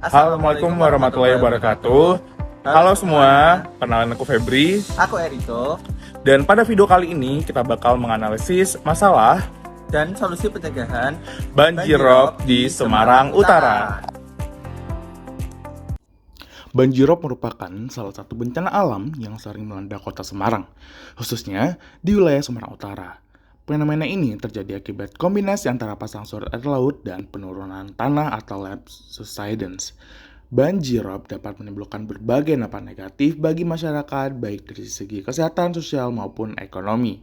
Assalamualaikum warahmatullahi wabarakatuh. Halo semua, kenalin aku Febri. Aku Eriko. Dan pada video kali ini kita bakal menganalisis masalah Dan solusi pencegahan banjir rob di Semarang Utara. Banjir rob merupakan salah satu bencana alam yang sering melanda kota Semarang, khususnya di wilayah Semarang Utara. Fenomena ini terjadi akibat kombinasi antara pasang surut air laut dan penurunan tanah atau land subsidence. Banjir rob dapat menimbulkan berbagai dampak negatif bagi masyarakat, baik dari segi kesehatan, sosial, maupun ekonomi.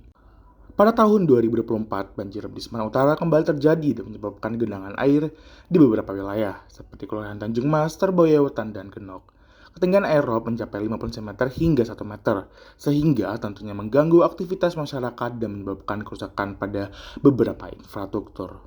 Pada tahun 2024, banjir rob di Semarang Utara kembali terjadi dan menyebabkan genangan air di beberapa wilayah, seperti Kelurahan Tanjung Mas, Terboya, Wetan, dan Genok. Ketinggian air rob mencapai 50 cm hingga 1 meter, sehingga tentunya mengganggu aktivitas masyarakat dan menyebabkan kerusakan pada beberapa infrastruktur.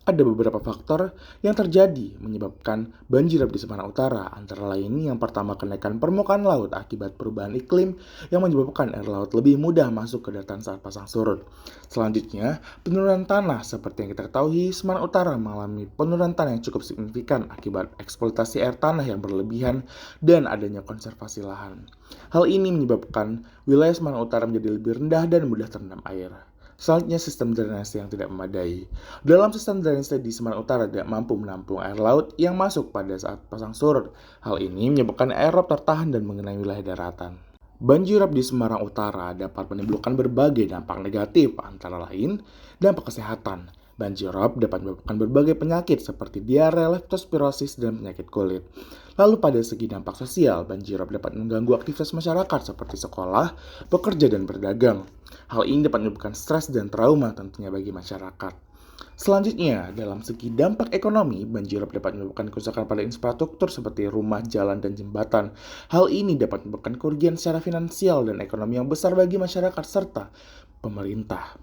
Ada beberapa faktor yang terjadi menyebabkan banjir rob di Semarang Utara, antara lain yang pertama kenaikan permukaan laut akibat perubahan iklim yang menyebabkan air laut lebih mudah masuk ke daratan saat pasang surut. Selanjutnya, penurunan tanah. Seperti yang kita ketahui, Semarang Utara mengalami penurunan tanah yang cukup signifikan akibat eksploitasi air tanah yang berlebihan dan adanya konservasi lahan. Hal ini menyebabkan wilayah Semarang Utara menjadi lebih rendah dan mudah terendam air. Selanjutnya, sistem drainase yang tidak memadai. Dalam sistem drainase di Semarang Utara tidak mampu menampung air laut yang masuk pada saat pasang surut. Hal ini menyebabkan air rob tertahan dan mengenai wilayah daratan. Banjir rob di Semarang Utara dapat menimbulkan berbagai dampak negatif, antara lain dampak kesehatan. Banjir rob dapat menyebabkan berbagai penyakit seperti diare, leptospirosis, dan penyakit kulit. Lalu pada segi dampak sosial, banjir rob dapat mengganggu aktivitas masyarakat seperti sekolah, bekerja, dan berdagang. Hal ini dapat menyebabkan stres dan trauma tentunya bagi masyarakat. Selanjutnya, dalam segi dampak ekonomi, banjir rob dapat menyebabkan kerusakan pada infrastruktur seperti rumah, jalan, dan jembatan. Hal ini dapat menyebabkan kerugian secara finansial dan ekonomi yang besar bagi masyarakat serta pemerintah.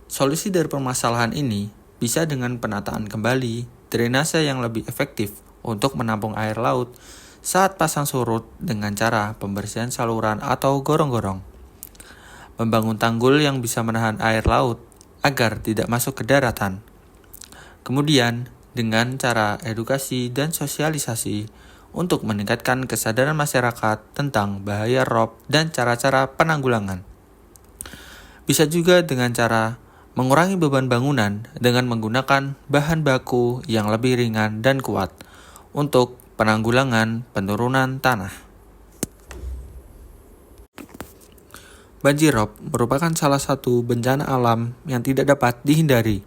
Solusi dari permasalahan ini bisa dengan penataan kembali drainase yang lebih efektif untuk menampung air laut saat pasang surut dengan cara pembersihan saluran atau gorong-gorong. Membangun tanggul yang bisa menahan air laut agar tidak masuk ke daratan. Kemudian, dengan cara edukasi dan sosialisasi untuk meningkatkan kesadaran masyarakat tentang bahaya rob dan cara-cara penanggulangan. Bisa juga dengan cara mengurangi beban bangunan dengan menggunakan bahan baku yang lebih ringan dan kuat untuk penanggulangan penurunan tanah. Banjir rob merupakan salah satu bencana alam yang tidak dapat dihindari.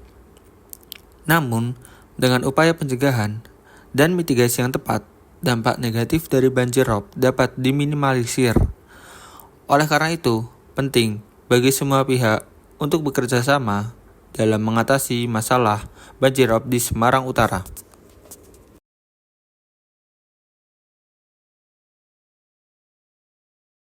Namun, dengan upaya pencegahan dan mitigasi yang tepat, dampak negatif dari banjir rob dapat diminimalisir. Oleh karena itu, penting bagi semua pihak untuk bekerja sama dalam mengatasi masalah banjir rob di Semarang Utara.